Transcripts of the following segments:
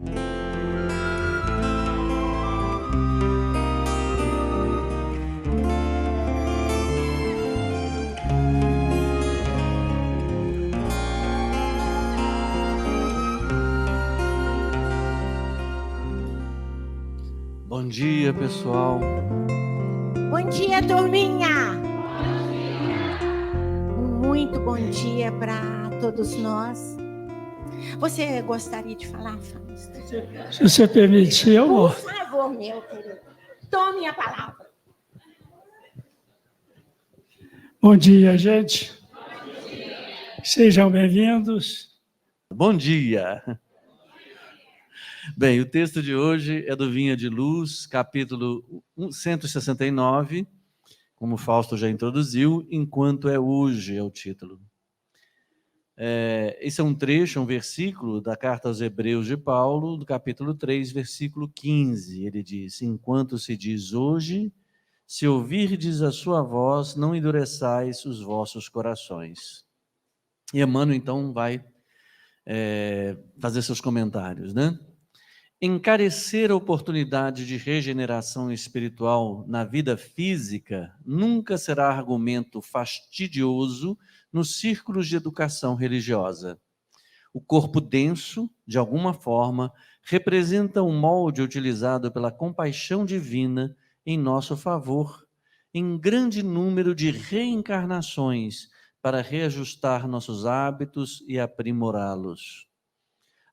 Bom dia, pessoal. Bom dia, turminha. Muito bom dia para todos nós. Você gostaria de falar, Fausto? Se você permitir, eu vou. Por favor, meu querido. Tome a palavra. Bom dia, gente. Sejam bem-vindos. Bom dia. Bem, o texto de hoje é do Vinha de Luz, capítulo 169, como o Fausto já introduziu, Enquanto é Hoje é o título. Esse é um trecho, um versículo da carta aos Hebreus de Paulo, do capítulo 3, versículo 15. Ele diz: enquanto se diz hoje, se ouvirdes a sua voz, não endureçais os vossos corações. E Emmanuel, então, vai fazer seus comentários, né? Encarecer a oportunidade de regeneração espiritual na vida física nunca será argumento fastidioso nos círculos de educação religiosa. O corpo denso, de alguma forma, representa um molde utilizado pela compaixão divina em nosso favor, em grande número de reencarnações, para reajustar nossos hábitos e aprimorá-los.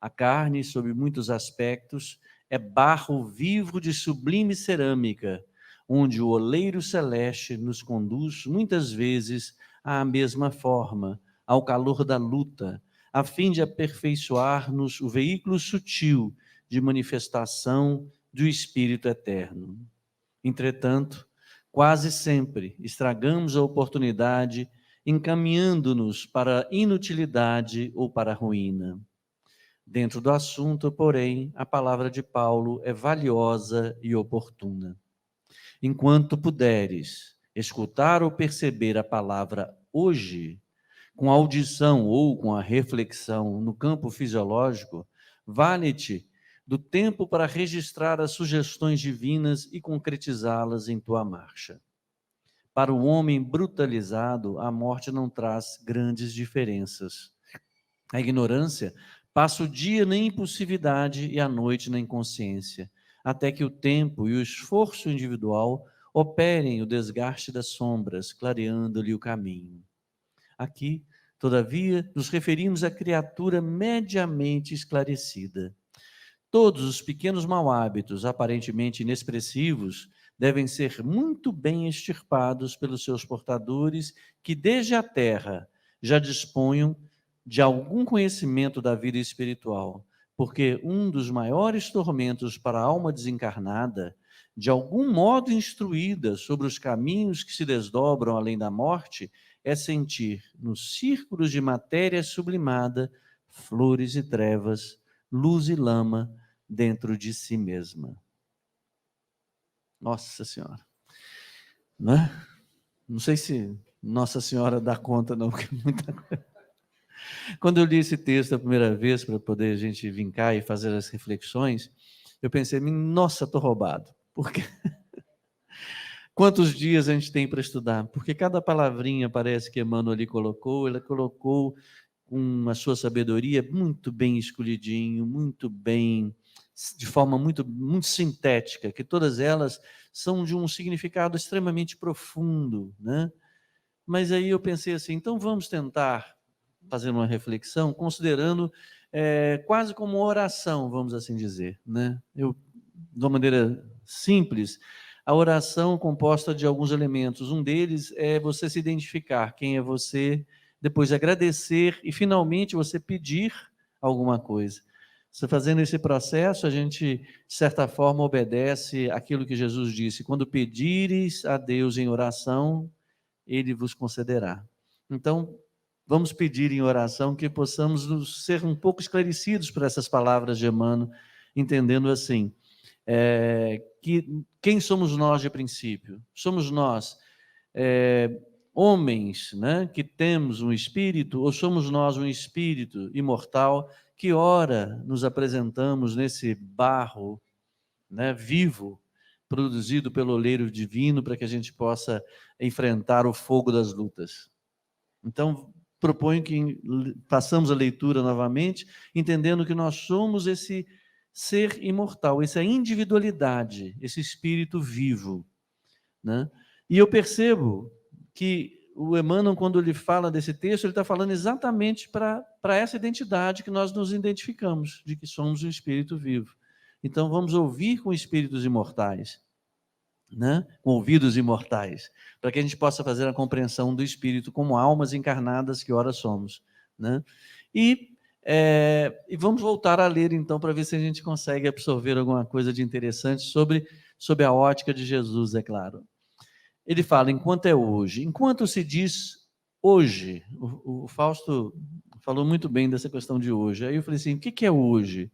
A carne, sob muitos aspectos, é barro vivo de sublime cerâmica, onde o oleiro celeste nos conduz, muitas vezes, à mesma forma, ao calor da luta, a fim de aperfeiçoar-nos o veículo sutil de manifestação do Espírito Eterno. Entretanto, quase sempre estragamos a oportunidade, encaminhando-nos para a inutilidade ou para a ruína. Dentro do assunto, porém, a palavra de Paulo é valiosa e oportuna. Enquanto puderes escutar ou perceber a palavra hoje, com a audição ou com a reflexão no campo fisiológico, vale-te do tempo para registrar as sugestões divinas e concretizá-las em tua marcha. Para o homem brutalizado, a morte não traz grandes diferenças. A ignorância passa o dia na impulsividade e a noite na inconsciência, até que o tempo e o esforço individual operem o desgaste das sombras, clareando-lhe o caminho. Aqui, todavia, nos referimos à criatura mediamente esclarecida. Todos os pequenos mau hábitos, aparentemente inexpressivos, devem ser muito bem extirpados pelos seus portadores, que desde a terra já disponham de algum conhecimento da vida espiritual, porque um dos maiores tormentos para a alma desencarnada, de algum modo instruída sobre os caminhos que se desdobram além da morte, é sentir nos círculos de matéria sublimada flores e trevas, luz e lama dentro de si mesma. Nossa Senhora, né? Não sei se Nossa Senhora dá conta não, porque é muita coisa. Quando eu li esse texto a primeira vez, para poder a gente vir cá e fazer as reflexões, eu pensei, nossa, estou roubado. Porque quantos dias a gente tem para estudar? Porque cada palavrinha parece que Emmanuel ali colocou, ela colocou com a sua sabedoria muito bem escolhidinho, muito bem, de forma muito, muito sintética, que todas elas são de um significado extremamente profundo, né? Mas aí eu pensei assim, então vamos tentar fazer uma reflexão, considerando quase como uma oração, vamos assim dizer, né? De uma maneira simples, a oração composta de alguns elementos. Um deles é você se identificar, quem é você, depois agradecer e, finalmente, você pedir alguma coisa. Você fazendo esse processo, a gente, de certa forma, obedece aquilo que Jesus disse: quando pedires a Deus em oração, Ele vos concederá. Então, vamos pedir em oração que possamos ser um pouco esclarecidos por essas palavras de Emmanuel, entendendo assim, que quem somos nós de princípio? Somos nós homens, né, que temos um espírito, ou somos nós um espírito imortal que ora nos apresentamos nesse barro, né, vivo, produzido pelo oleiro divino, para que a gente possa enfrentar o fogo das lutas. Então, proponho que façamos a leitura novamente, entendendo que nós somos esse ser imortal, essa individualidade, esse espírito vivo, né? E eu percebo que o Emmanuel, quando ele fala desse texto, ele está falando exatamente para essa identidade que nós nos identificamos, de que somos um espírito vivo. Então, vamos ouvir com espíritos imortais, né? Com ouvidos imortais, para que a gente possa fazer a compreensão do espírito como almas encarnadas que ora somos, né? E vamos voltar a ler então, para ver se a gente consegue absorver alguma coisa de interessante sobre a ótica de Jesus, é claro. Ele fala, enquanto é hoje, enquanto se diz hoje, o Fausto falou muito bem dessa questão de hoje. Aí eu falei assim, o que é hoje?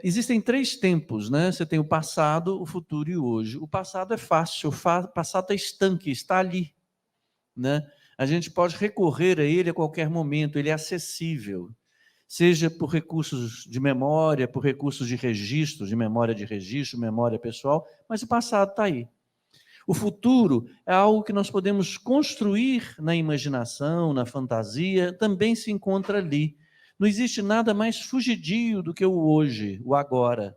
Existem 3 tempos, né? Você tem o passado, o futuro e o hoje. O passado é fácil, o passado é estanque, está ali, né? A gente pode recorrer a ele a qualquer momento, ele é acessível, seja por recursos de memória, por recursos de registro, de registro, memória pessoal, mas o passado está aí. O futuro é algo que nós podemos construir na imaginação, na fantasia, também se encontra ali. Não existe nada mais fugidio do que o hoje, o agora.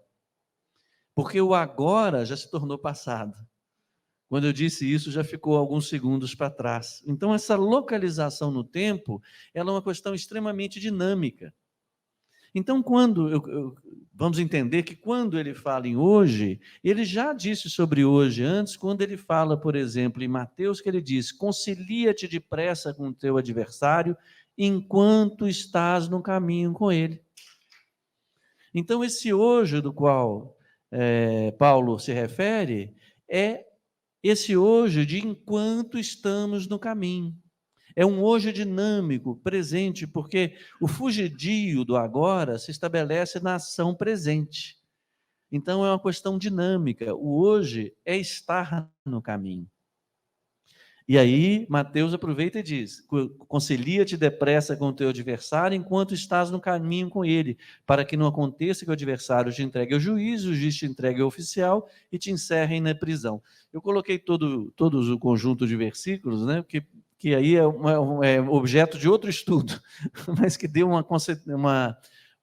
Porque o agora já se tornou passado. Quando eu disse isso, já ficou alguns segundos para trás. Então, essa localização no tempo, ela é uma questão extremamente dinâmica. Então, vamos entender que quando ele fala em hoje, ele já disse sobre hoje antes, quando ele fala, por exemplo, em Mateus, que ele diz, concilia-te depressa com o teu adversário, enquanto estás no caminho com ele. Então, esse hoje do qual Paulo se refere, é esse hoje de enquanto estamos no caminho. É um hoje dinâmico, presente, porque o fugidio do agora se estabelece na ação presente. Então é uma questão dinâmica. O hoje é estar no caminho. E aí Mateus aproveita e diz, concilia-te depressa com o teu adversário enquanto estás no caminho com ele, para que não aconteça que o adversário te entregue ao juiz, o juiz te entregue ao oficial e te encerrem na prisão. Eu coloquei todos o conjunto de versículos, né, que aí é objeto de outro estudo, mas que deu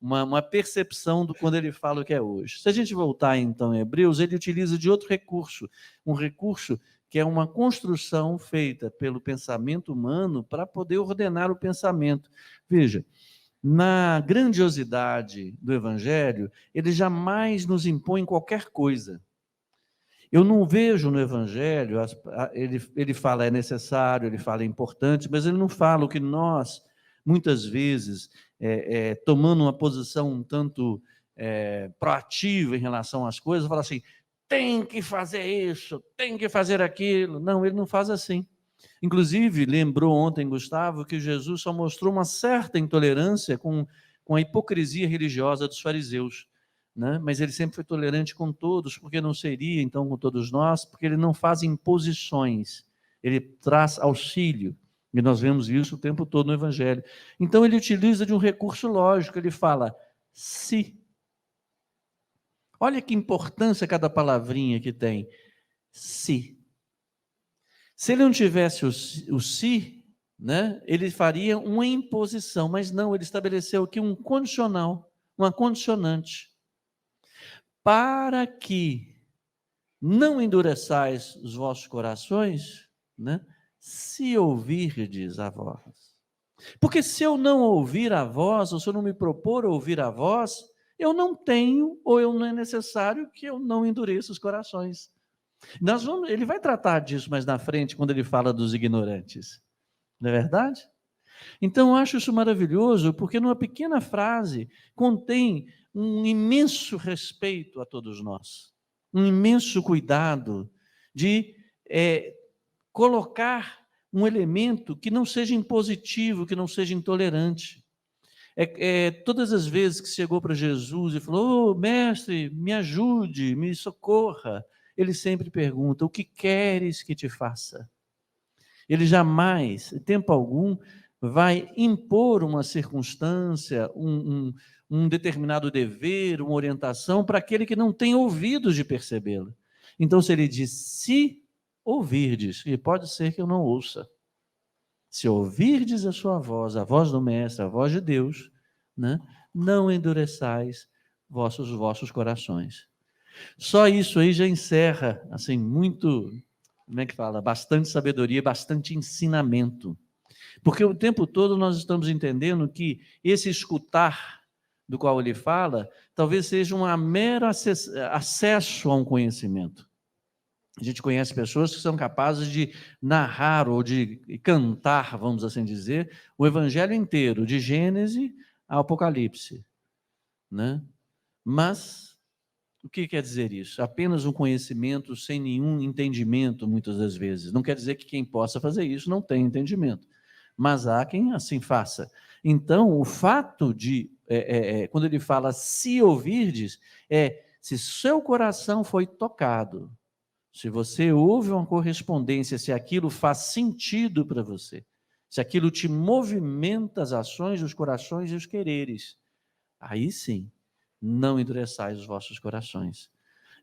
uma percepção do quando ele fala o que é hoje. Se a gente voltar então em Hebreus, ele utiliza de outro recurso, um recurso que é uma construção feita pelo pensamento humano para poder ordenar o pensamento. Veja, na grandiosidade do Evangelho, ele jamais nos impõe qualquer coisa. Eu não vejo no Evangelho, ele fala é necessário, ele fala é importante, mas ele não fala o que nós, muitas vezes, tomando uma posição um tanto proativa em relação às coisas, fala assim, tem que fazer isso, tem que fazer aquilo. Não, ele não faz assim. Inclusive, lembrou ontem, Gustavo, que Jesus só mostrou uma certa intolerância com a hipocrisia religiosa dos fariseus, né? Mas ele sempre foi tolerante com todos, porque não seria então com todos nós, porque ele não faz imposições, ele traz auxílio, e nós vemos isso o tempo todo no Evangelho. Então ele utiliza de um recurso lógico, ele fala, se. Olha que importância cada palavrinha que tem, se. Se ele não tivesse o se, né, ele faria uma imposição, mas não, ele estabeleceu aqui um condicional, uma condicionante. Para que não endureçais os vossos corações, né, se ouvirdes a voz. Porque se eu não ouvir a voz, ou se eu não me propor ouvir a voz, eu não tenho, ou não é necessário que eu não endureça os corações. Ele vai tratar disso mais na frente, quando ele fala dos ignorantes. Não é verdade? Então, eu acho isso maravilhoso, porque numa pequena frase contém um imenso respeito a todos nós, um imenso cuidado de colocar um elemento que não seja impositivo, que não seja intolerante. Todas as vezes que chegou para Jesus e falou, oh, mestre, me ajude, me socorra, ele sempre pergunta, o que queres que te faça? Ele jamais, em tempo algum, vai impor uma circunstância, um determinado dever, uma orientação para aquele que não tem ouvidos de percebê-la. Então, se ele diz, se ouvirdes, e pode ser que eu não ouça, se ouvirdes a sua voz, a voz do Mestre, a voz de Deus, né, não endureçais vossos corações. Só isso aí já encerra, assim, muito, como é que fala? Bastante sabedoria, bastante ensinamento. Porque o tempo todo nós estamos entendendo que esse escutar do qual ele fala, talvez seja um mero acesso a um conhecimento. A gente conhece pessoas que são capazes de narrar ou de cantar, vamos assim dizer, o evangelho inteiro, de Gênesis a Apocalipse, né? Mas o que quer dizer isso? Apenas um conhecimento sem nenhum entendimento, muitas das vezes. Não quer dizer que quem possa fazer isso não tem entendimento, mas há quem assim faça. Então, o fato de, quando ele fala se ouvirdes, se seu coração foi tocado, se você ouve uma correspondência, se aquilo faz sentido para você, se aquilo te movimenta as ações, os corações e os quereres, aí sim, não endureçais os vossos corações.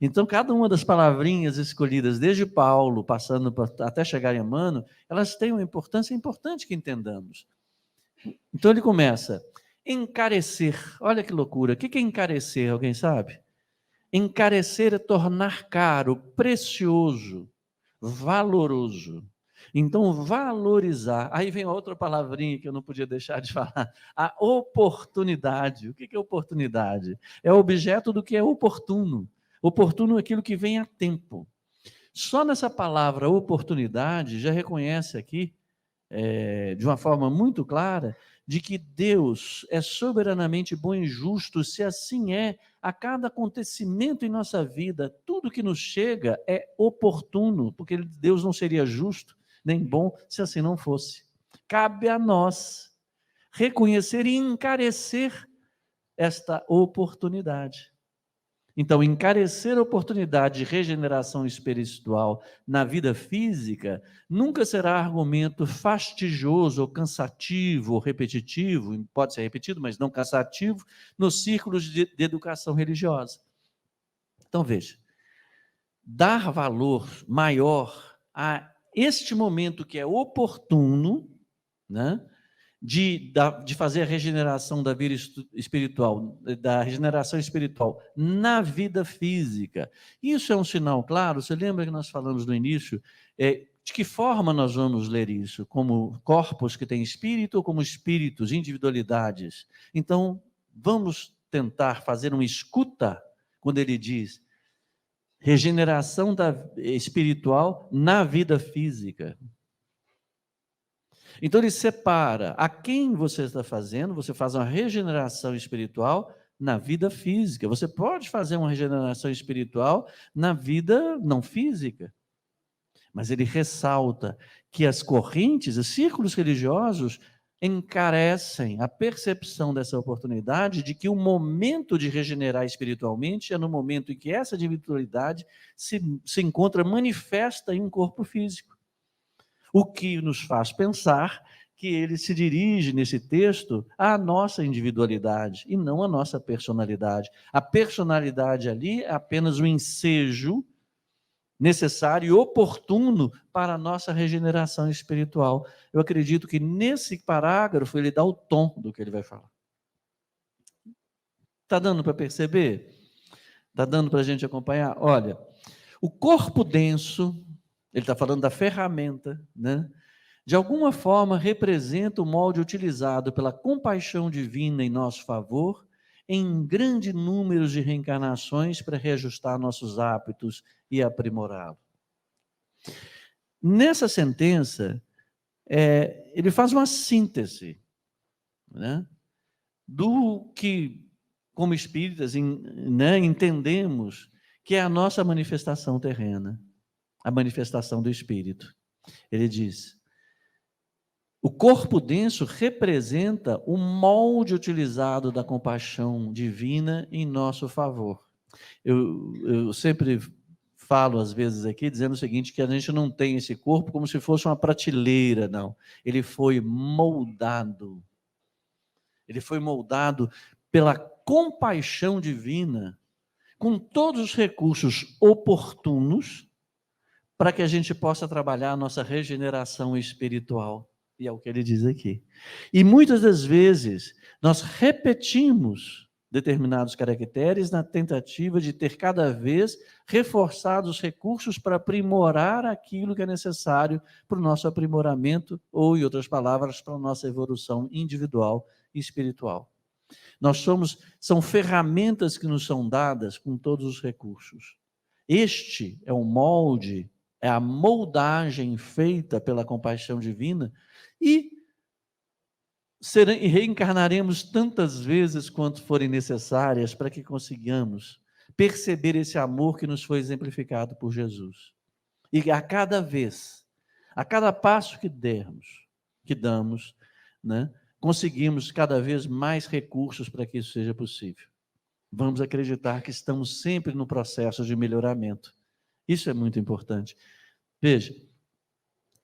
Então, cada uma das palavrinhas escolhidas, desde Paulo, passando até chegar em Emmanuel, elas têm uma importância importante que entendamos. Então, ele começa, encarecer. Olha que loucura, o que é encarecer, alguém sabe? Encarecer é tornar caro, precioso, valoroso. Então, valorizar. Aí vem outra palavrinha que eu não podia deixar de falar. A oportunidade. O que é oportunidade? É o objeto do que é oportuno. Oportuno é aquilo que vem a tempo. Só nessa palavra oportunidade, já reconhece aqui, de uma forma muito clara, de que Deus é soberanamente bom e justo, se assim é, a cada acontecimento em nossa vida, tudo que nos chega é oportuno, porque Deus não seria justo nem bom se assim não fosse. Cabe a nós reconhecer e encarecer esta oportunidade. Então, encarecer a oportunidade de regeneração espiritual na vida física nunca será argumento fastidioso, ou cansativo, ou repetitivo, pode ser repetido, mas não cansativo, nos círculos de educação religiosa. Então, veja, dar valor maior a este momento que é oportuno, né? De fazer a regeneração da vida espiritual, da regeneração espiritual na vida física. Isso é um sinal claro, você lembra que nós falamos no início, de que forma nós vamos ler isso? Como corpos que têm espírito ou como espíritos, individualidades? Então, vamos tentar fazer uma escuta quando ele diz regeneração espiritual na vida física. Então ele separa a quem você está fazendo, você faz uma regeneração espiritual na vida física. Você pode fazer uma regeneração espiritual na vida não física. Mas ele ressalta que as correntes, os círculos religiosos encarecem a percepção dessa oportunidade de que o momento de regenerar espiritualmente é no momento em que essa individualidade se encontra manifesta em um corpo físico. O que nos faz pensar que ele se dirige, nesse texto, à nossa individualidade e não à nossa personalidade. A personalidade ali é apenas um ensejo necessário e oportuno para a nossa regeneração espiritual. Eu acredito que nesse parágrafo ele dá o tom do que ele vai falar. Está dando para perceber? Está dando para a gente acompanhar? Olha, o corpo denso, ele está falando da ferramenta, né? De alguma forma representa o molde utilizado pela compaixão divina em nosso favor em grande número de reencarnações para reajustar nossos hábitos e aprimorá-lo. Nessa sentença, ele faz uma síntese, né, do que, como espíritas, entendemos que é a nossa manifestação terrena, a manifestação do espírito. Ele diz: o corpo denso representa o molde utilizado da compaixão divina em nosso favor. Eu sempre falo às vezes aqui, dizendo o seguinte, que a gente não tem esse corpo como se fosse uma prateleira, não. Ele foi moldado. Ele foi moldado pela compaixão divina, com todos os recursos oportunos, para que a gente possa trabalhar a nossa regeneração espiritual. E é o que ele diz aqui. E muitas das vezes, nós repetimos determinados caracteres na tentativa de ter cada vez reforçados os recursos para aprimorar aquilo que é necessário para o nosso aprimoramento, ou, em outras palavras, para a nossa evolução individual e espiritual. São ferramentas que nos são dadas com todos os recursos. Este é o molde, é a moldagem feita pela compaixão divina e reencarnaremos tantas vezes quanto forem necessárias para que consigamos perceber esse amor que nos foi exemplificado por Jesus. E a cada vez, a cada passo que damos, né, conseguimos cada vez mais recursos para que isso seja possível. Vamos acreditar que estamos sempre no processo de melhoramento. Isso é muito importante. Veja,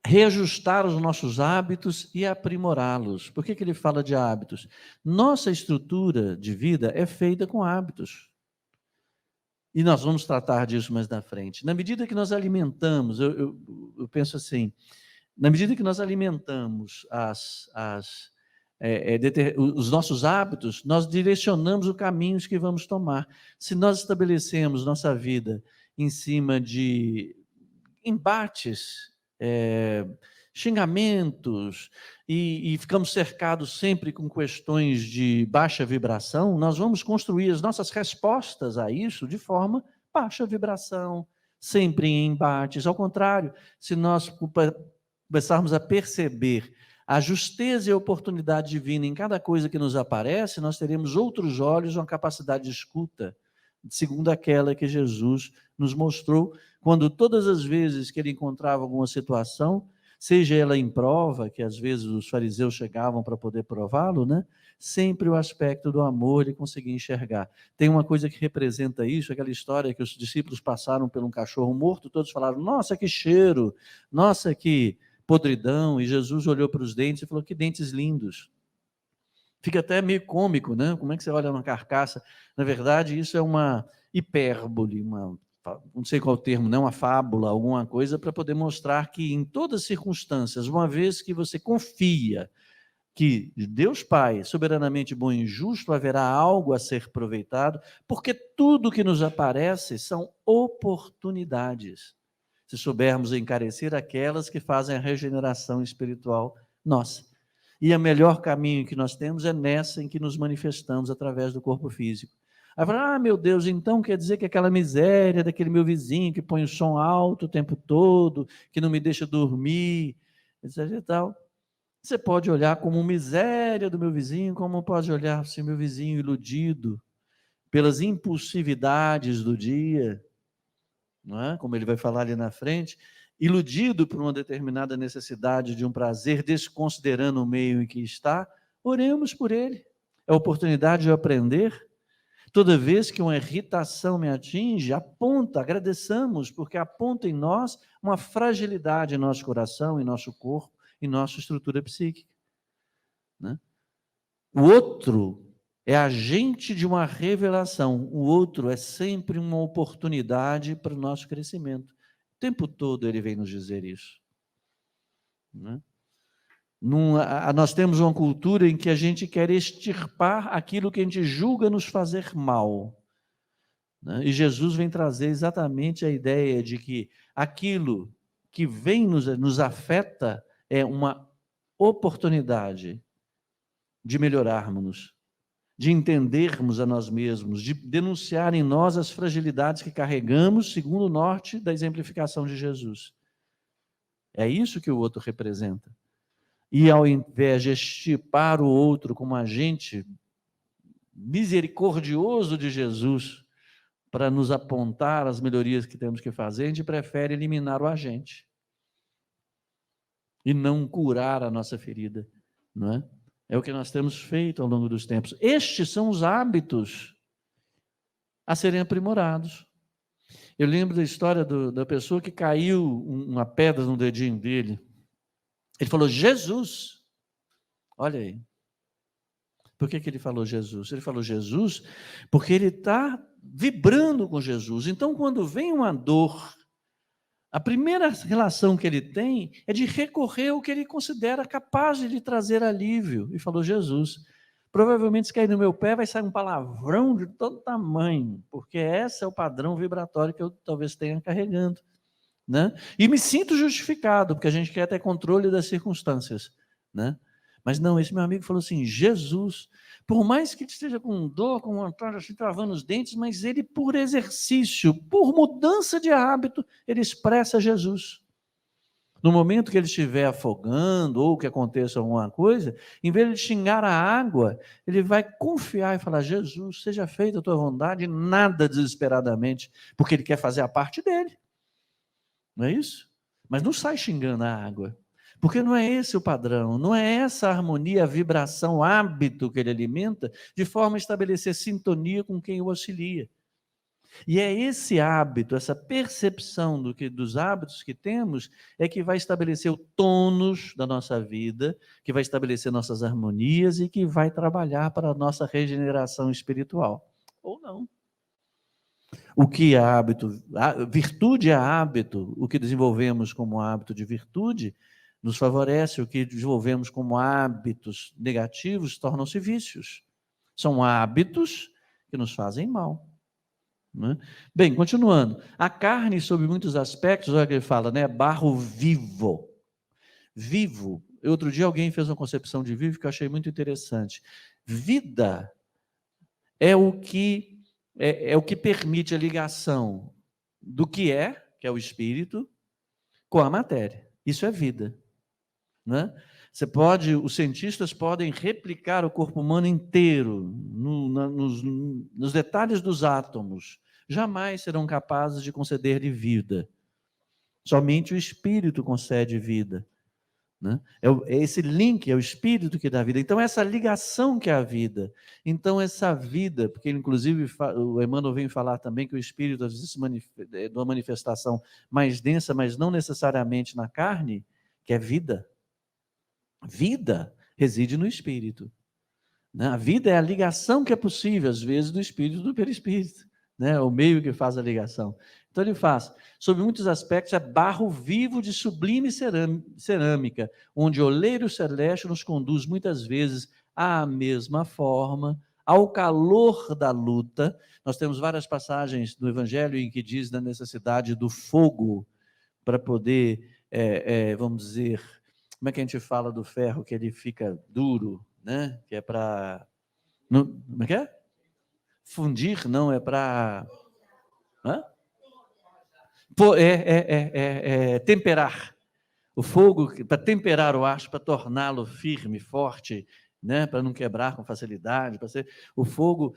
reajustar os nossos hábitos e aprimorá-los. Por que ele fala de hábitos? Nossa estrutura de vida é feita com hábitos. E nós vamos tratar disso mais na frente. Na medida que nós alimentamos, eu penso assim, na medida que nós alimentamos os nossos hábitos, nós direcionamos os caminhos que vamos tomar. Se nós estabelecemos nossa vida em cima de embates, xingamentos, e ficamos cercados sempre com questões de baixa vibração, nós vamos construir as nossas respostas a isso de forma baixa vibração, sempre em embates. Ao contrário, se nós começarmos a perceber a justeza e a oportunidade divina em cada coisa que nos aparece, nós teremos outros olhos, uma capacidade de escuta, segundo aquela que Jesus nos mostrou, quando todas as vezes que ele encontrava alguma situação, seja ela em prova, que às vezes os fariseus chegavam para poder prová-lo, né? Sempre o aspecto do amor ele conseguia enxergar. Tem uma coisa que representa isso, aquela história que os discípulos passaram por um cachorro morto, todos falaram, nossa, que cheiro, nossa, que podridão, e Jesus olhou para os dentes e falou, que dentes lindos. Fica até meio cômico, né? Como é que você olha uma carcaça? Na verdade, isso é uma hipérbole, não sei qual o termo, não, uma fábula, alguma coisa, para poder mostrar que em todas as circunstâncias, uma vez que você confia que Deus Pai, soberanamente bom e justo, haverá algo a ser aproveitado, porque tudo que nos aparece são oportunidades, se soubermos encarecer aquelas que fazem a regeneração espiritual nossa. E o melhor caminho que nós temos é nessa em que nos manifestamos através do corpo físico. Aí fala, meu Deus, então quer dizer que aquela miséria daquele meu vizinho que põe o som alto o tempo todo, que não me deixa dormir, etc e tal. Você pode olhar como miséria do meu vizinho, como pode olhar se meu vizinho iludido pelas impulsividades do dia, não é? Como ele vai falar ali na frente, iludido por uma determinada necessidade de um prazer, desconsiderando o meio em que está, oremos por ele. É a oportunidade de eu aprender. Toda vez que uma irritação me atinge, aponta, agradeçamos, porque aponta em nós uma fragilidade em nosso coração, em nosso corpo, em nossa estrutura psíquica. Né? O outro é agente de uma revelação, o outro é sempre uma oportunidade para o nosso crescimento. O tempo todo ele vem nos dizer isso. Né? Nós temos uma cultura em que a gente quer extirpar aquilo que a gente julga nos fazer mal. Né? E Jesus vem trazer exatamente a ideia de que aquilo que vem nos afeta é uma oportunidade de melhorarmos, de entendermos a nós mesmos, de denunciar em nós as fragilidades que carregamos, segundo o norte da exemplificação de Jesus. É isso que o outro representa. E ao invés de extirpar o outro como agente misericordioso de Jesus, para nos apontar as melhorias que temos que fazer, a gente prefere eliminar o agente e não curar a nossa ferida, não é? É o que nós temos feito ao longo dos tempos. Estes são os hábitos a serem aprimorados. Eu lembro da história da pessoa que caiu uma pedra no dedinho dele. Ele falou, Jesus. Olha aí. Por que ele falou Jesus? Ele falou Jesus porque ele está vibrando com Jesus. Então, quando vem uma dor, a primeira relação que ele tem é de recorrer ao que ele considera capaz de lhe trazer alívio. E falou Jesus. Provavelmente, se cair no meu pé, vai sair um palavrão de todo tamanho, porque esse é o padrão vibratório que eu talvez tenha carregando. Né? E me sinto justificado, porque a gente quer ter controle das circunstâncias. Né? Mas não, esse meu amigo falou assim, Jesus, por mais que ele esteja com dor, com vontade, assim, travando os dentes, mas ele, por exercício, por mudança de hábito, ele expressa Jesus. No momento que ele estiver afogando, ou que aconteça alguma coisa, em vez de xingar a água, ele vai confiar e falar, Jesus, seja feita a tua vontade, nada desesperadamente, porque ele quer fazer a parte dele. Não é isso? Mas não sai xingando a água. Porque não é esse o padrão, não é essa harmonia, a vibração, o hábito que ele alimenta, de forma a estabelecer sintonia com quem o auxilia. E é esse hábito, essa percepção dos hábitos que temos, é que vai estabelecer o tônus da nossa vida, que vai estabelecer nossas harmonias e que vai trabalhar para a nossa regeneração espiritual. Ou não. O que é hábito? Virtude é hábito. O que desenvolvemos como hábito de virtude nos favorece, o que desenvolvemos como hábitos negativos tornam-se vícios. São hábitos que nos fazem mal. Né? Bem, continuando. A carne, sob muitos aspectos, olha o que ele fala, né? Barro vivo. Vivo. Outro dia alguém fez uma concepção de vivo que eu achei muito interessante. Vida é o que permite a ligação do que é o espírito, com a matéria. Isso é vida. Né? Os cientistas podem replicar o corpo humano inteiro, nos detalhes dos átomos. Jamais serão capazes de conceder-lhe vida. Somente o espírito concede vida. Né? É esse link, é o espírito que dá vida. Então, essa ligação que é a vida. Então, essa vida, porque inclusive o Emmanuel vem falar também que o espírito às vezes é uma manifestação mais densa, mas não necessariamente na carne, que é vida. Vida reside no espírito. Né? A vida é a ligação que é possível, às vezes, do espírito do perispírito. Né? O meio que faz a ligação. Então ele faz, sob muitos aspectos, é barro vivo de sublime cerâmica, onde o oleiro celeste nos conduz muitas vezes à mesma forma, ao calor da luta. Nós temos várias passagens do Evangelho em que diz da necessidade do fogo para poder, vamos dizer, como é que a gente fala do ferro que ele fica duro, né? Que é para... Como é que é? Fundir, não, é para... temperar. O fogo, para temperar o aço, para torná-lo firme, forte, né? Para não quebrar com facilidade, para ser o fogo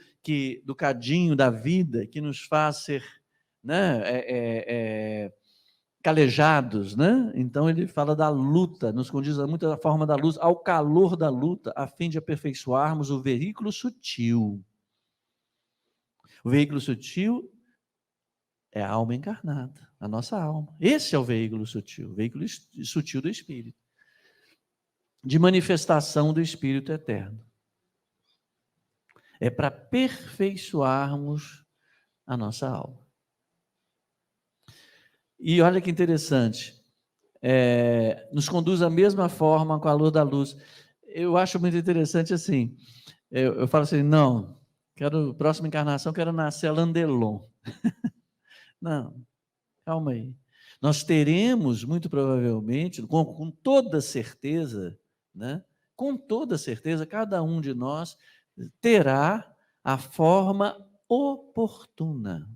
do cadinho da vida, que nos faz ser, né? Calejados, né? Então ele fala da luta, nos condiz muito da forma da luz, ao calor da luta, a fim de aperfeiçoarmos o veículo sutil. O veículo sutil é a alma encarnada, a nossa alma. Esse é o veículo sutil do Espírito, de manifestação do Espírito eterno. É para aperfeiçoarmos a nossa alma. E olha que interessante, nos conduz da mesma forma com a luz da luz. Eu acho muito interessante assim, eu falo assim, não, próxima encarnação, quero nascer a Landelon. Não, calma aí. Nós teremos, muito provavelmente, com toda certeza, né? Com toda certeza, cada um de nós terá a forma oportuna.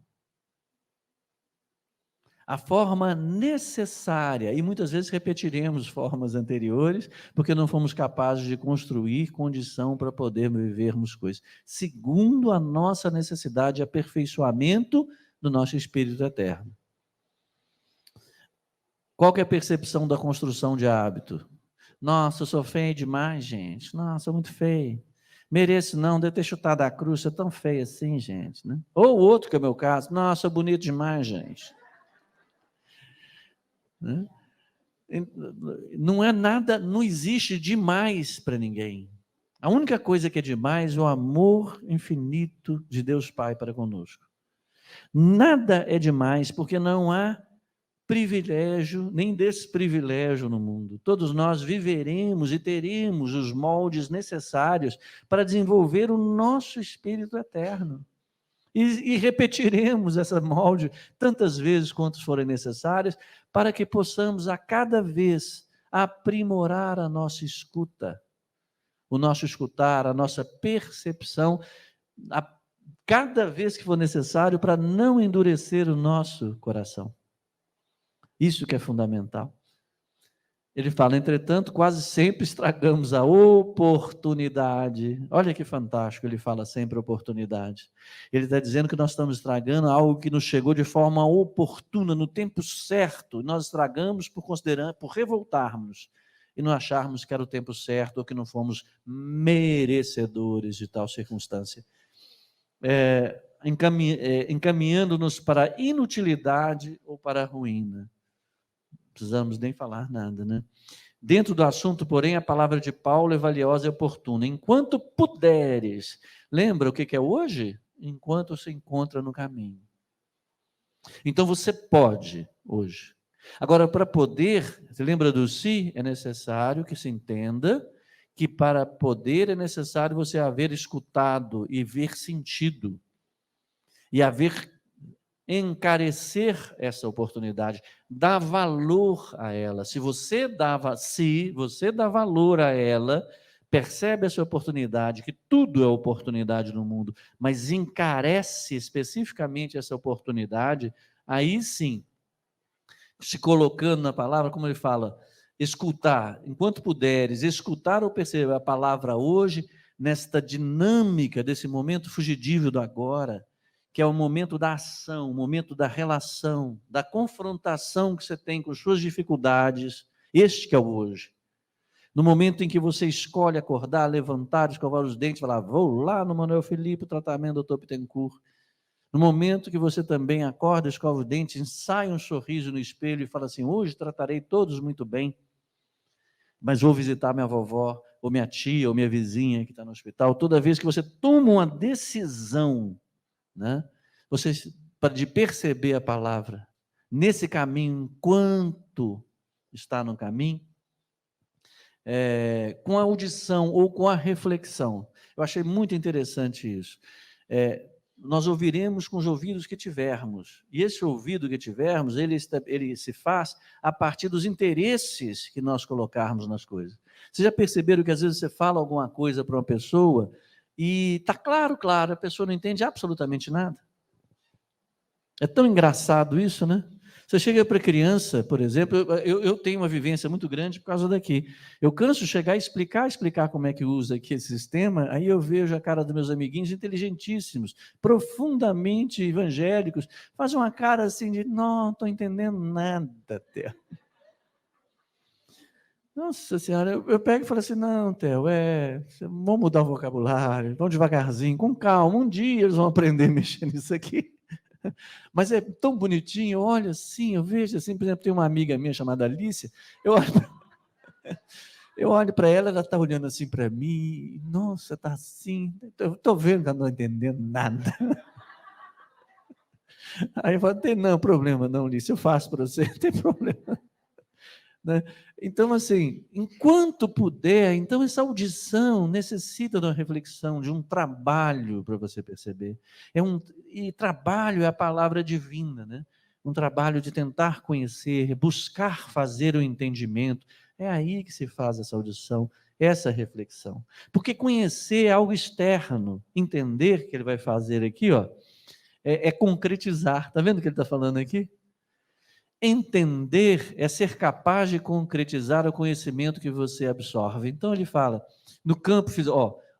A forma necessária, e muitas vezes repetiremos formas anteriores, porque não fomos capazes de construir condição para podermos vivermos coisas, segundo a nossa necessidade de aperfeiçoamento do nosso espírito eterno. Qual que é a percepção da construção de hábito? Nossa, eu sou feio demais, gente. Nossa, sou muito feio. Mereço não, deve ter chutado a cruz, sou tão feio assim, gente, né? Ou o outro, que é o meu caso, nossa, bonito demais, gente. Né? Não é nada, não existe demais para ninguém. A única coisa que é demais é o amor infinito de Deus Pai para conosco. Nada é demais, porque não há privilégio nem desprivilégio no mundo. Todos nós viveremos e teremos os moldes necessários para desenvolver o nosso espírito eterno. E repetiremos essa molde tantas vezes quanto forem necessárias, para que possamos a cada vez aprimorar a nossa escuta, o nosso escutar, a nossa percepção, cada vez que for necessário, para não endurecer o nosso coração. Isso que é fundamental. Ele fala, entretanto, quase sempre estragamos a oportunidade. Olha que fantástico, ele fala sempre oportunidade. Ele está dizendo que nós estamos estragando algo que nos chegou de forma oportuna, no tempo certo. Nós estragamos por revoltarmos e não acharmos que era o tempo certo ou que não fomos merecedores de tal circunstância. Encaminhando-nos para a inutilidade ou para a ruína. Precisamos nem falar nada, né? Dentro do assunto, porém, a palavra de Paulo é valiosa e oportuna. Enquanto puderes, lembra o que é hoje? Enquanto se encontra no caminho. Então você pode hoje. Agora, para poder, você lembra do si? É necessário que se entenda que para poder é necessário você haver escutado e ver sentido. E haver encarecer essa oportunidade, dar valor a ela. Se você dá valor a ela, percebe essa oportunidade, que tudo é oportunidade no mundo, mas encarece especificamente essa oportunidade, aí sim, se colocando na palavra, como ele fala, escutar, enquanto puderes, escutar ou perceber a palavra hoje, nesta dinâmica desse momento fugitivo do agora, que é o momento da ação, o momento da relação, da confrontação que você tem com suas dificuldades, este que é o hoje. No momento em que você escolhe acordar, levantar, escovar os dentes, falar, vou lá no Manuel Felipe, tratamento do Dr. Bittencourt. No momento que você também acorda, escova os dentes, ensaia um sorriso no espelho e fala assim, hoje tratarei todos muito bem, mas vou visitar minha vovó, ou minha tia, ou minha vizinha que está no hospital. Toda vez que você toma uma decisão, né? Você de perceber a palavra nesse caminho, enquanto está no caminho, com a audição ou com a reflexão. Eu achei muito interessante isso. Nós ouviremos com os ouvidos que tivermos, e esse ouvido que tivermos, ele se faz a partir dos interesses que nós colocarmos nas coisas. Vocês já perceberam que às vezes você fala alguma coisa para uma pessoa e está claro, a pessoa não entende absolutamente nada? É tão engraçado isso, né? Você chega para criança, por exemplo, eu tenho uma vivência muito grande por causa daqui. Eu canso de chegar e explicar como é que usa aqui esse sistema, aí eu vejo a cara dos meus amiguinhos inteligentíssimos, profundamente evangélicos, fazem uma cara assim de, não estou entendendo nada, Theo. Nossa Senhora, eu pego e falo assim, não, Theo, vamos mudar o vocabulário, vamos devagarzinho, com calma, um dia eles vão aprender a mexer nisso aqui. Mas é tão bonitinho, olha assim, eu vejo assim, por exemplo, tem uma amiga minha chamada Alicia, eu olho para ela, ela está olhando assim para mim, nossa, está assim, estou vendo que ela não está entendendo nada. Aí eu falo, não problema não, Alicia, eu faço para você, não tem problema. Né? Então, assim, enquanto puder, então essa audição necessita de uma reflexão, de um trabalho para você perceber. E trabalho é a palavra divina, né? Um trabalho de tentar conhecer, buscar fazer o entendimento. É aí que se faz essa audição, essa reflexão. Porque conhecer é algo externo, entender que ele vai fazer aqui, ó, é concretizar. Está vendo o que ele está falando aqui? Entender é ser capaz de concretizar o conhecimento que você absorve. Então ele fala, no campo,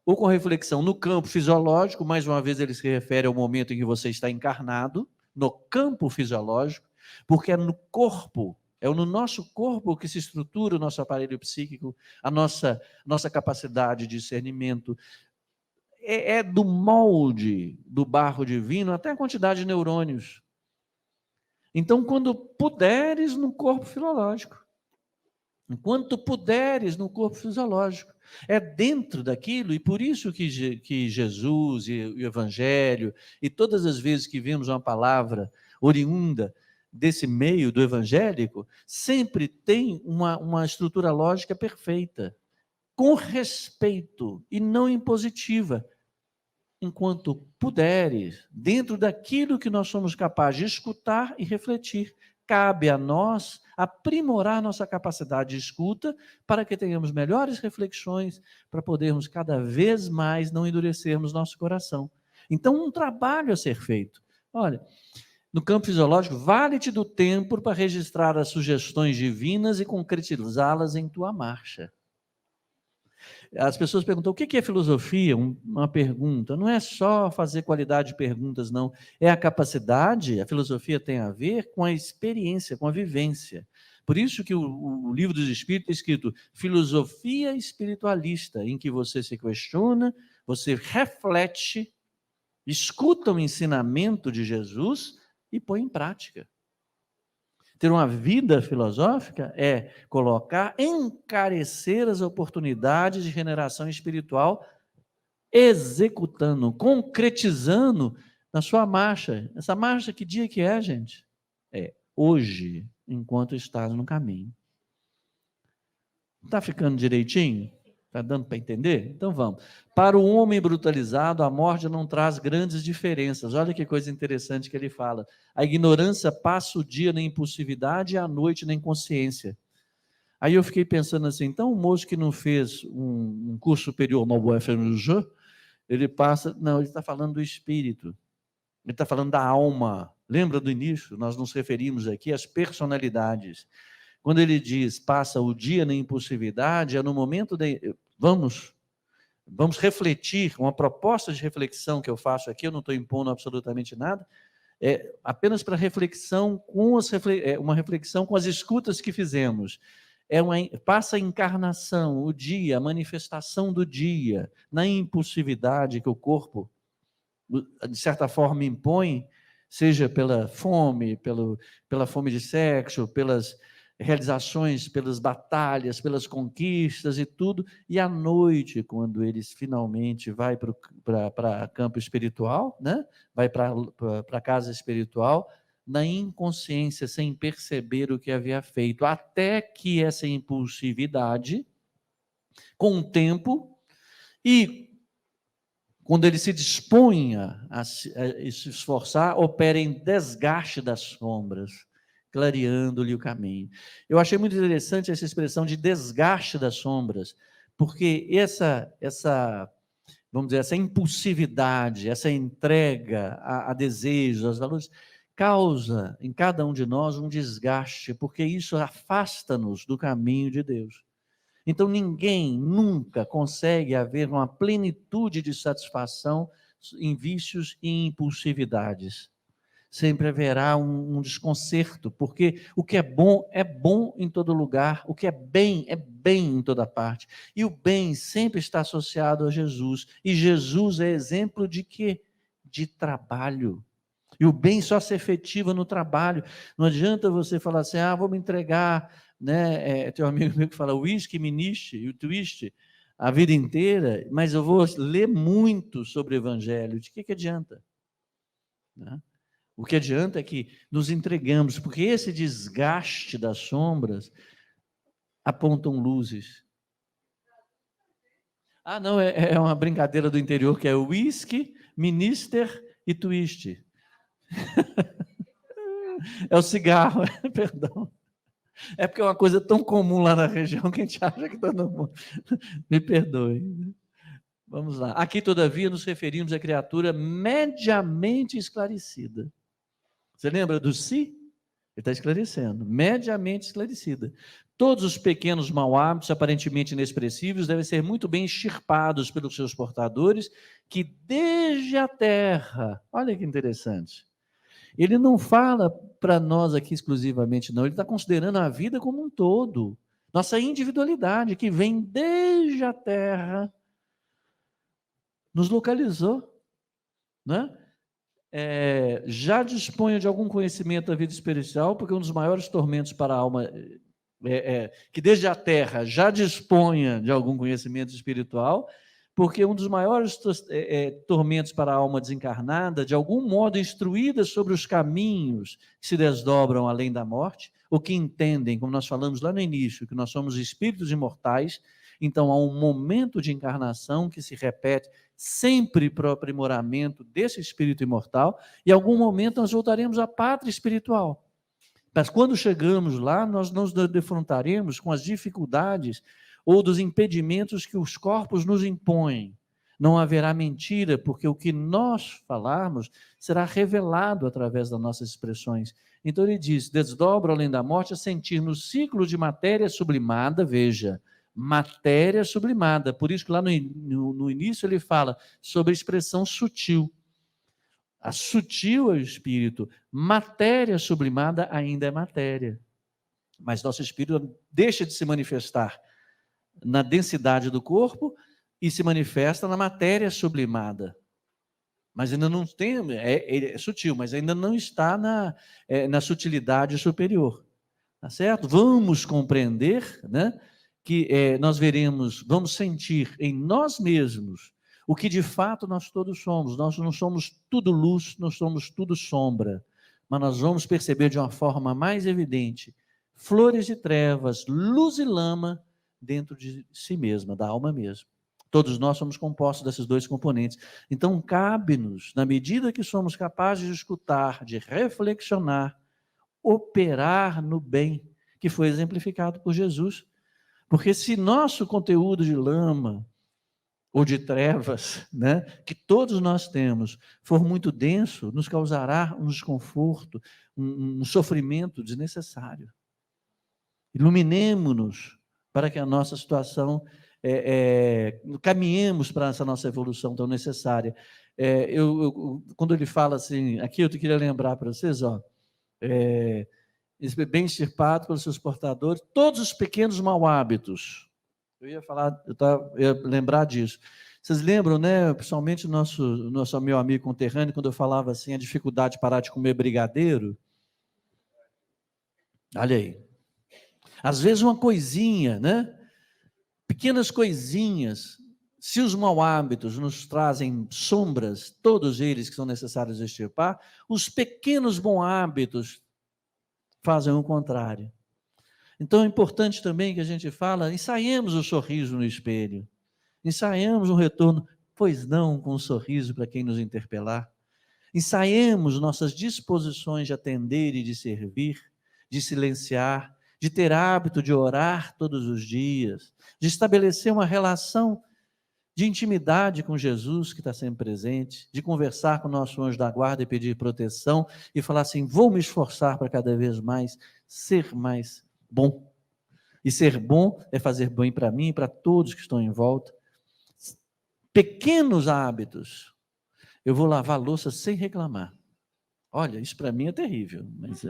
ou com reflexão, no campo fisiológico, mais uma vez ele se refere ao momento em que você está encarnado, no campo fisiológico, porque é no corpo, é no nosso corpo que se estrutura o nosso aparelho psíquico, a nossa capacidade de discernimento, é do molde do barro divino até a quantidade de neurônios. Então, quando puderes no corpo filológico, enquanto puderes no corpo fisiológico, é dentro daquilo, e por isso que Jesus e o Evangelho, e todas as vezes que vemos uma palavra oriunda desse meio do evangélico, sempre tem uma estrutura lógica perfeita, com respeito e não impositiva. Enquanto puderes, dentro daquilo que nós somos capazes de escutar e refletir, cabe a nós aprimorar nossa capacidade de escuta para que tenhamos melhores reflexões, para podermos cada vez mais não endurecermos nosso coração. Então, um trabalho a ser feito. Olha, no campo fisiológico, vale-te do tempo para registrar as sugestões divinas e concretizá-las em tua marcha. As pessoas perguntam, o que é filosofia? Uma pergunta. Não é só fazer qualidade de perguntas, não. É a capacidade, a filosofia tem a ver com a experiência, com a vivência. Por isso que o Livro dos Espíritos é escrito filosofia espiritualista, em que você se questiona, você reflete, escuta o ensinamento de Jesus e põe em prática. Ter uma vida filosófica é encarecer as oportunidades de regeneração espiritual, executando, concretizando na sua marcha. Essa marcha, que dia que é, gente? É hoje, enquanto estás no caminho. Está ficando direitinho? Está dando para entender? Então vamos. Para o homem brutalizado, a morte não traz grandes diferenças. Olha que coisa interessante que ele fala. A ignorância passa o dia na impulsividade e a noite na inconsciência. Aí eu fiquei pensando assim, então o moço que não fez um curso superior no UFMG, ele passa... Não, ele está falando do espírito. Ele está falando da alma. Lembra do início? Nós nos referimos aqui às personalidades. Quando ele diz, passa o dia na impulsividade, é no momento de... Vamos refletir, uma proposta de reflexão que eu faço aqui, eu não estou impondo absolutamente nada, é apenas para reflexão, uma reflexão com as escutas que fizemos. Passa a encarnação, o dia, a manifestação do dia, na impulsividade que o corpo, de certa forma, impõe, seja pela fome, pela fome de sexo, pelas realizações, pelas batalhas, pelas conquistas e tudo, e à noite, quando eles finalmente vai para campo espiritual, né? Vai para a casa espiritual, na inconsciência, sem perceber o que havia feito, até que essa impulsividade, com o tempo, e quando ele se disponha a se esforçar, opera em desgaste das sombras, clareando-lhe o caminho. Eu achei muito interessante essa expressão de desgaste das sombras, porque vamos dizer, essa impulsividade, essa entrega a desejos, aos valores, causa em cada um de nós um desgaste, porque isso afasta-nos do caminho de Deus. Então ninguém nunca consegue haver uma plenitude de satisfação em vícios e impulsividades. Sempre haverá um desconcerto, porque o que é bom em todo lugar, o que é bem em toda parte. E o bem sempre está associado a Jesus. E Jesus é exemplo de quê? De trabalho. E o bem só se efetiva no trabalho. Não adianta você falar assim, vou me entregar, né? Tem um amigo meu que fala, whisky, ministre e o twist a vida inteira, mas eu vou ler muito sobre o Evangelho. De que adianta? Né? O que adianta é que nos entregamos, porque esse desgaste das sombras apontam luzes. Não, é uma brincadeira do interior que é whisky, minister e twist. É o cigarro, perdão. É porque é uma coisa tão comum lá na região que a gente acha que todo mundo... Me perdoe. Vamos lá. Aqui, todavia, nos referimos à criatura mediamente esclarecida. Você lembra do si? Ele está esclarecendo. Mediamente esclarecida. Todos os pequenos mau hábitos, aparentemente inexpressivos, devem ser muito bem extirpados pelos seus portadores, que desde a terra... Olha que interessante. Ele não fala para nós aqui exclusivamente, não. Ele está considerando a vida como um todo. Nossa individualidade, que vem desde a terra, nos localizou, né? Já disponha de algum conhecimento da vida espiritual, porque um dos maiores tormentos para a alma que desde a terra já disponha de algum conhecimento espiritual, porque um dos maiores tormentos para a alma desencarnada, de algum modo instruída sobre os caminhos que se desdobram além da morte, ou que entendem, como nós falamos lá no início, que nós somos espíritos imortais. Então há um momento de encarnação que se repete sempre para o aprimoramento desse espírito imortal, e em algum momento nós voltaremos à pátria espiritual. Mas quando chegamos lá, nós nos defrontaremos com as dificuldades ou dos impedimentos que os corpos nos impõem. Não haverá mentira, porque o que nós falarmos será revelado através das nossas expressões. Então ele diz, desdobra além da morte a sentir no ciclo de matéria sublimada, veja, matéria sublimada. Por isso que lá no início ele fala sobre a expressão sutil. A sutil é o espírito, matéria sublimada ainda é matéria. Mas nosso espírito deixa de se manifestar na densidade do corpo e se manifesta na matéria sublimada. Mas ainda não tem, é sutil, mas ainda não está na sutilidade superior. Tá certo? Vamos compreender, né, que nós vamos sentir em nós mesmos o que de fato nós todos somos. Nós não somos tudo luz, nós somos tudo sombra, mas nós vamos perceber de uma forma mais evidente flores e trevas, luz e lama dentro de si mesma, da alma mesmo. Todos nós somos compostos desses dois componentes. Então cabe-nos, na medida que somos capazes de escutar, de reflexionar, operar no bem, que foi exemplificado por Jesus. Porque se nosso conteúdo de lama ou de trevas, né, que todos nós temos, for muito denso, nos causará um desconforto, um sofrimento desnecessário. Iluminemo-nos para que a nossa situação, caminhemos para essa nossa evolução tão necessária. Quando ele fala assim, aqui eu queria lembrar para vocês, bem extirpado pelos seus portadores, todos os pequenos mau hábitos. Eu ia lembrar disso. Vocês lembram, né, principalmente o meu amigo conterrâneo, quando eu falava assim, a dificuldade de parar de comer brigadeiro? Olha aí. Às vezes uma coisinha, né? Pequenas coisinhas, se os mau hábitos nos trazem sombras, todos eles que são necessários extirpar, os pequenos bons hábitos fazem o contrário. Então é importante também que a gente fala, ensaiemos o sorriso no espelho, ensaiemos o retorno, pois não, com um sorriso para quem nos interpelar, ensaiemos nossas disposições de atender e de servir, de silenciar, de ter hábito de orar todos os dias, de estabelecer uma relação de intimidade com Jesus, que está sempre presente, de conversar com o nosso anjo da guarda e pedir proteção, e falar assim, vou me esforçar para cada vez mais ser mais bom. E ser bom é fazer bem para mim e para todos que estão em volta. Pequenos hábitos. Eu vou lavar a louça sem reclamar. Olha, isso para mim é terrível, mas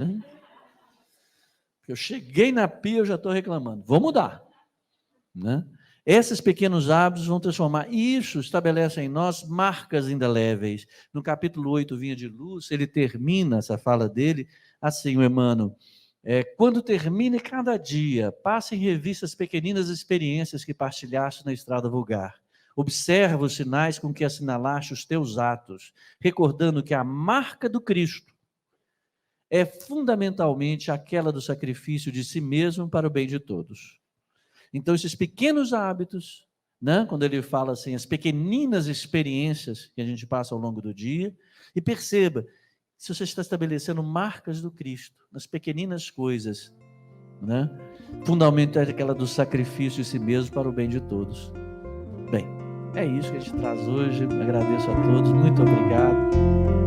eu cheguei na pia, eu já estou reclamando. Vou mudar, né? Esses pequenos hábitos vão transformar. Isso estabelece em nós marcas indeléveis. No capítulo 8, Vinha de Luz, ele termina essa fala dele assim, o Emmanuel. Quando termine cada dia, passe em revista as pequeninas experiências que partilhaste na estrada vulgar. Observa os sinais com que assinalaste os teus atos, recordando que a marca do Cristo é fundamentalmente aquela do sacrifício de si mesmo para o bem de todos. Então, esses pequenos hábitos, né, quando ele fala assim, as pequeninas experiências que a gente passa ao longo do dia, e perceba, se você está estabelecendo marcas do Cristo, nas pequeninas coisas, né, fundamentalmente aquela do sacrifício de si mesmo para o bem de todos. Bem, é isso que a gente traz hoje, agradeço a todos, muito obrigado.